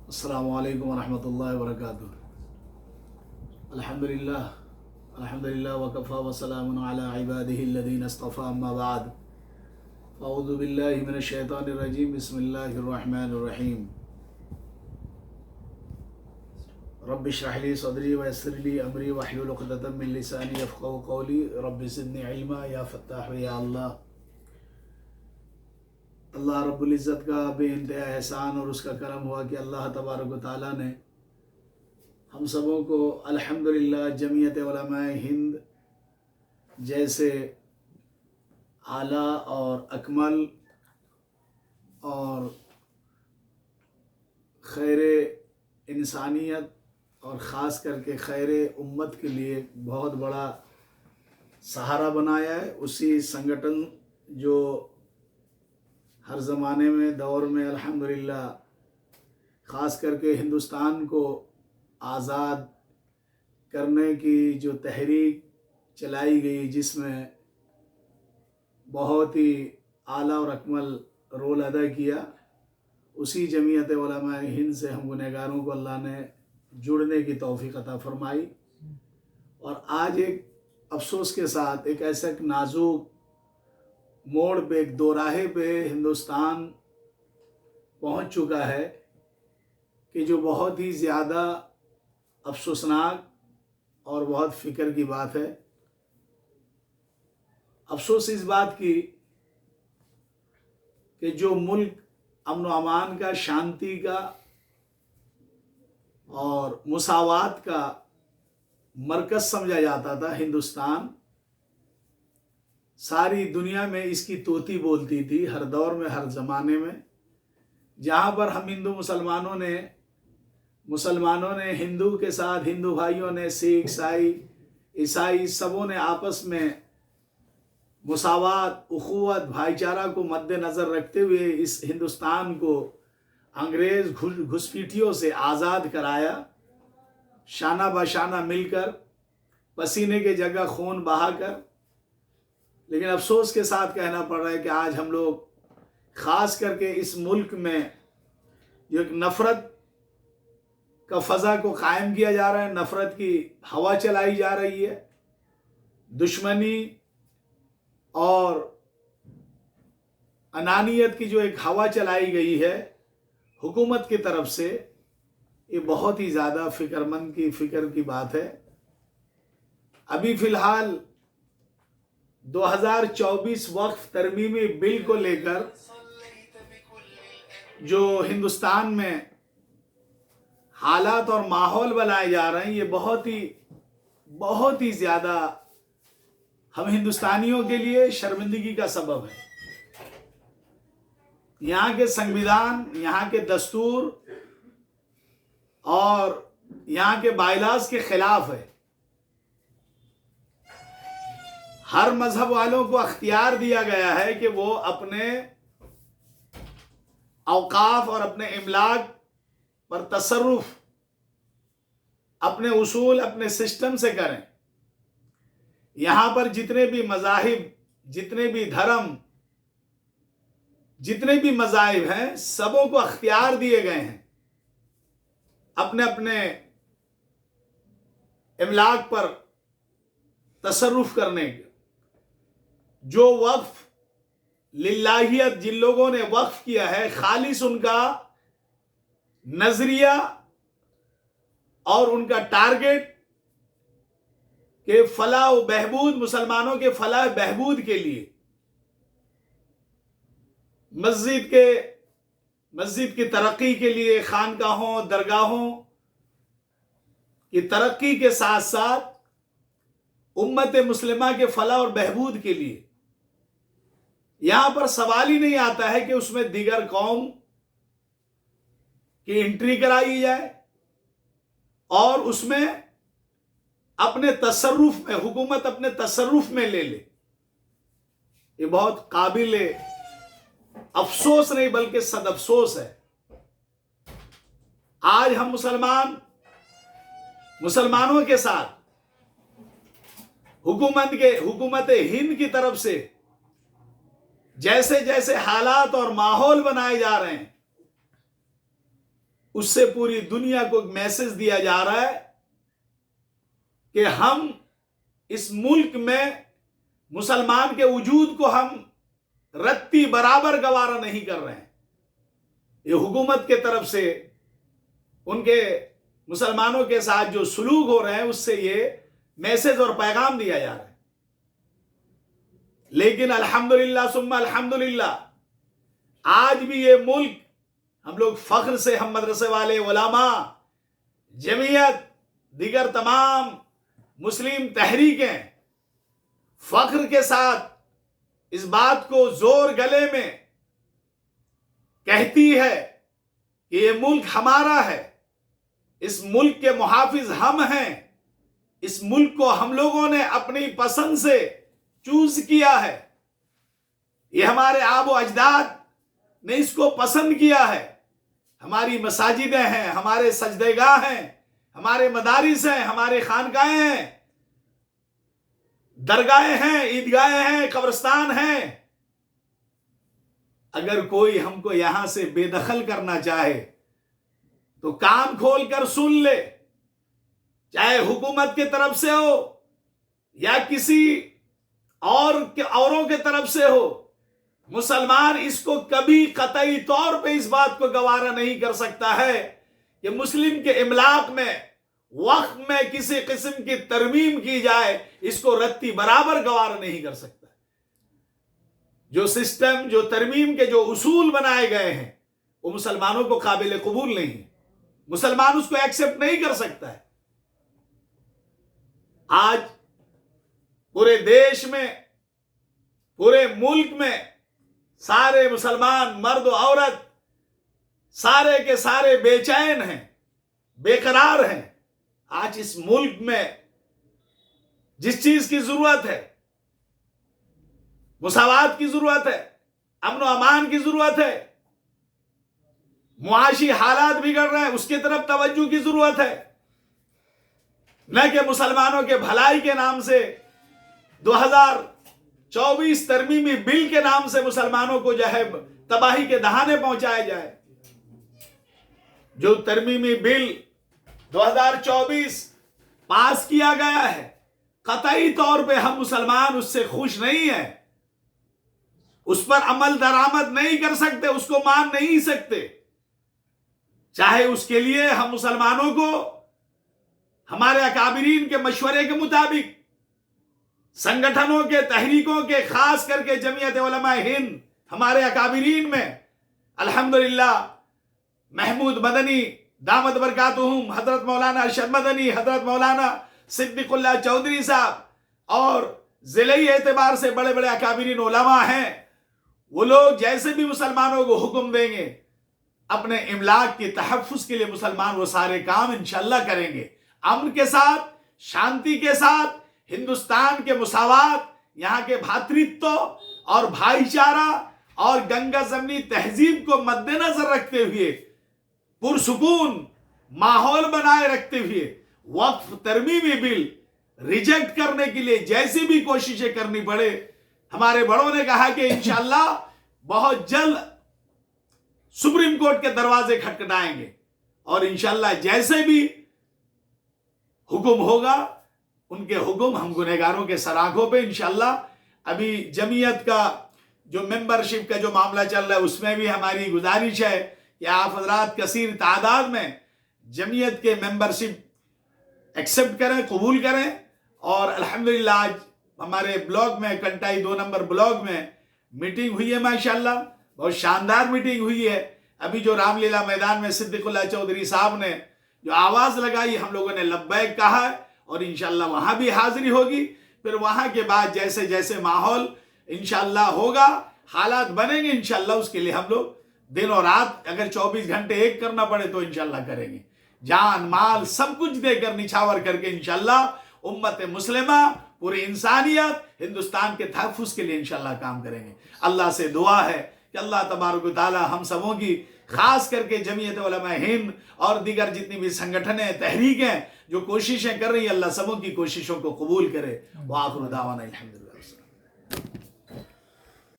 السلام علیکم ورحمۃ اللہ وبرکاتہ۔ الحمدللہ وکفیٰ وسلام علی عبادہ الذین اصطفیٰ، اما بعد اعوذ باللہ من الشیطان الرجیم، بسم اللہ الرحمن الرحیم۔ رب اشرح لی صدری ویسر لی امری واحلل عقدۃ من لسانی یفقہوا قولی، رب زدنی علما یا فتاح یا اللہ۔ اللہ رب العزت کا بے انتہا احسان اور اس کا کرم ہوا کہ اللہ تبارک و تعالیٰ نے ہم سبوں کو الحمدللہ جمعیت علماء ہند جیسے اعلیٰ اور اکمل اور خیر انسانیت اور خاص کر کے خیر امت کے لیے بہت بڑا سہارا بنایا ہے۔ اسی سنگٹھن جو ہر زمانے میں دور میں الحمدللہ خاص کر کے ہندوستان کو آزاد کرنے کی جو تحریک چلائی گئی، جس میں بہت ہی اعلیٰ اور اکمل رول ادا کیا، اسی جمعیت علماء ہند سے ہم گنہگاروں کو اللہ نے جڑنے کی توفیق عطا فرمائی۔ اور آج ایک افسوس کے ساتھ ایک ایسا نازک موڑ پہ، ایک دوراہے پہ ہندوستان پہنچ چکا ہے کہ جو بہت ہی زیادہ افسوسناک اور بہت فکر کی بات ہے۔ افسوس اس بات کی کہ جو ملک امن و امان کا، شانتی کا اور مساوات کا مرکز سمجھا جاتا تھا، ہندوستان، ساری دنیا میں اس کی طوطی بولتی تھی، ہر دور میں، ہر زمانے میں، جہاں پر ہم مسلمانوں نے ہندو کے ساتھ، ہندو بھائیوں نے، سکھ، عیسائی سبوں نے آپس میں مساوات، اخوت، بھائی چارہ کو مد نظر رکھتے ہوئے اس ہندوستان کو انگریز گھسپیٹیوں سے آزاد کرایا، شانہ بشانہ مل کر، پسینے کے جگہ خون بہا کر۔ لیکن افسوس کے ساتھ کہنا پڑ رہا ہے کہ آج ہم لوگ خاص کر کے اس ملک میں جو ایک نفرت کا فضا کو قائم کیا جا رہا ہے، نفرت کی ہوا چلائی جا رہی ہے، دشمنی اور انانیت کی جو ایک ہوا چلائی گئی ہے حکومت کی طرف سے، یہ بہت ہی زیادہ فکر کی بات ہے۔ ابھی فی الحال 2024 وقف ترمیمی بل کو لے کر جو ہندوستان میں حالات اور ماحول بنائے جا رہے ہیں، یہ بہت ہی زیادہ ہم ہندوستانیوں کے لیے شرمندگی کا سبب ہے۔ یہاں کے سنویدھان، یہاں کے دستور اور یہاں کے بائیلاز کے خلاف ہے۔ ہر مذہب والوں کو اختیار دیا گیا ہے کہ وہ اپنے اوقاف اور اپنے املاک پر تصرف اپنے اصول، اپنے سسٹم سے کریں۔ یہاں پر جتنے بھی مذاہب، جتنے بھی دھرم، جتنے بھی مذاہب ہیں، سبوں کو اختیار دیے گئے ہیں اپنے اپنے املاک پر تصرف کرنے کے۔ جو وقف للہیت جن لوگوں نے وقف کیا ہے، خالص ان کا نظریہ اور ان کا ٹارگٹ کہ فلاح و بہبود، مسلمانوں کے فلاح بہبود کے لیے، مسجد کی ترقی کے لیے، خانقاہوں، درگاہوں کی ترقی کے ساتھ ساتھ امت مسلمہ کے فلاح اور بہبود کے لیے۔ یہاں پر سوال ہی نہیں آتا ہے کہ اس میں دیگر قوم کی انٹری کرائی جائے اور اس میں اپنے تصرف میں، حکومت اپنے تصرف میں لے لے۔ یہ بہت قابل افسوس نہیں بلکہ صد افسوس ہے۔ آج ہم مسلمانوں کے ساتھ حکومت ہند کی طرف سے جیسے جیسے حالات اور ماحول بنائے جا رہے ہیں، اس سے پوری دنیا کو ایک میسج دیا جا رہا ہے کہ ہم اس ملک میں مسلمان کے وجود کو ہم رتی برابر گوارا نہیں کر رہے ہیں. یہ حکومت کے طرف سے ان کے مسلمانوں کے ساتھ جو سلوک ہو رہے ہیں اس سے یہ میسج اور پیغام دیا جا رہا ہے. لیکن الحمدللہ ثم الحمدللہ آج بھی یہ ملک ہم لوگ فخر سے، ہم مدرسے والے، علماء، جمعیت، دیگر تمام مسلم تحریکیں فخر کے ساتھ اس بات کو زور گلے میں کہتی ہے کہ یہ ملک ہمارا ہے، اس ملک کے محافظ ہم ہیں، اس ملک کو ہم لوگوں نے اپنی پسند سے چوز کیا ہے، یہ ہمارے آب و اجداد نے اس کو پسند کیا ہے. ہماری مساجدیں ہیں، ہمارے سجدگاہ ہیں، ہمارے مدارس ہیں، ہمارے خانقاہیں ہیں، درگاہیں ہیں، عیدگاہیں ہیں، قبرستان ہیں. اگر کوئی ہم کو یہاں سے بے دخل کرنا چاہے تو کان کھول کر سن لے، چاہے حکومت کی طرف سے ہو یا کسی اوروں کے طرف سے ہو. مسلمان اس کو کبھی قطعی طور پہ اس بات کو گوارا نہیں کر سکتا ہے کہ مسلم کے املاک میں وقت میں کسی قسم کی ترمیم کی جائے، اس کو رتی برابر گوارا نہیں کر سکتا. جو سسٹم، جو ترمیم کے جو اصول بنائے گئے ہیں وہ مسلمانوں کو قابل قبول نہیں ہے، مسلمان اس کو ایکسپٹ نہیں کر سکتا ہے. آج پورے دیش میں، پورے ملک میں سارے مسلمان مرد و عورت سارے کے سارے بے چین ہیں، بے قرار ہیں. آج اس ملک میں جس چیز کی ضرورت ہے، مساوات کی ضرورت ہے، امن و امان کی ضرورت ہے، معاشی حالات بگڑ رہے ہیں، اس کی طرف توجہ کی ضرورت ہے. نہ کہ مسلمانوں کے بھلائی کے نام سے 2024 ترمیمی بل کے نام سے مسلمانوں کو جو ہے تباہی کے دہانے پہنچایا جائے. جو ترمیمی بل 2024 پاس کیا گیا ہے، قطعی طور پہ ہم مسلمان اس سے خوش نہیں ہیں، اس پر عمل درآمد نہیں کر سکتے، اس کو مان نہیں سکتے. چاہے اس کے لیے ہم مسلمانوں کو ہمارے اکابرین کے مشورے کے مطابق سنگٹھنوں کے، تحریکوں کے، خاص کر کے جمعیت علماء ہند، ہمارے اکابرین میں الحمدللہ محمود مدنی دامت برکاتہم، حضرت مولانا ارشد مدنی، حضرت مولانا صدیق اللہ چودھری صاحب، اور ضلعی اعتبار سے بڑے بڑے اکابرین علماء ہیں. وہ لوگ جیسے بھی مسلمانوں کو حکم دیں گے، اپنے املاک کے تحفظ کے لیے مسلمان وہ سارے کام انشاءاللہ کریں گے، امن کے ساتھ، شانتی کے ساتھ. ہندوستان کے مساوات، یہاں کے بھاترتو اور بھائی چارہ اور گنگا زمنی تہذیب کو مد نظر رکھتے ہوئے، پرسکون ماحول بنائے رکھتے ہوئے وقف ترمیمی بل ریجیکٹ کرنے کے لیے جیسی بھی کوششیں کرنی پڑے، ہمارے بڑوں نے کہا کہ انشاءاللہ بہت جلد سپریم کورٹ کے دروازے کھٹکھٹائیں گے، اور انشاءاللہ جیسے بھی حکم ہوگا ان کے حکم ہم گنہگاروں کے سراغوں پہ انشاءاللہ. ابھی جمعیت کا جو ممبرشپ کا جو معاملہ چل رہا ہے اس میں بھی ہماری گزارش ہے کہ آپ حضرات کثیر تعداد میں جمعیت کے ممبرشپ ایکسپٹ کریں، قبول کریں. اور الحمدللہ آج ہمارے بلاک میں، کنٹائی 2 نمبر بلاک میں میٹنگ ہوئی ہے، ماشاءاللہ بہت شاندار میٹنگ ہوئی ہے. ابھی جو رام لیلا میدان میں صدیق اللہ چودھری صاحب نے جو آواز لگائی، ہم لوگوں نے لبیک کہا ہے، اور انشاءاللہ وہاں بھی حاضری ہوگی. پھر وہاں کے بعد جیسے جیسے ماحول انشاءاللہ ہوگا، حالات بنیں گے، انشاءاللہ اس کے لیے ہم لوگ دن اور رات اگر 24 گھنٹے ایک کرنا پڑے تو انشاءاللہ کریں گے. جان مال سب کچھ دے کر، نچھاور کر کے انشاءاللہ امت مسلمہ، پوری انسانیت، ہندوستان کے تحفظ کے لیے انشاءاللہ کام کریں گے. اللہ سے دعا ہے کہ اللہ تبارک و تعالی ہم سبوں کی، خاص کر کے جمعیت علماء ہند اور دیگر جتنی بھی سنگٹھنیں، تحریکیں جو کوششیں کر رہی ہیں، اللہ سبوں کی کوششوں کو قبول کرے. وآخر دعوانا الحمدللہ.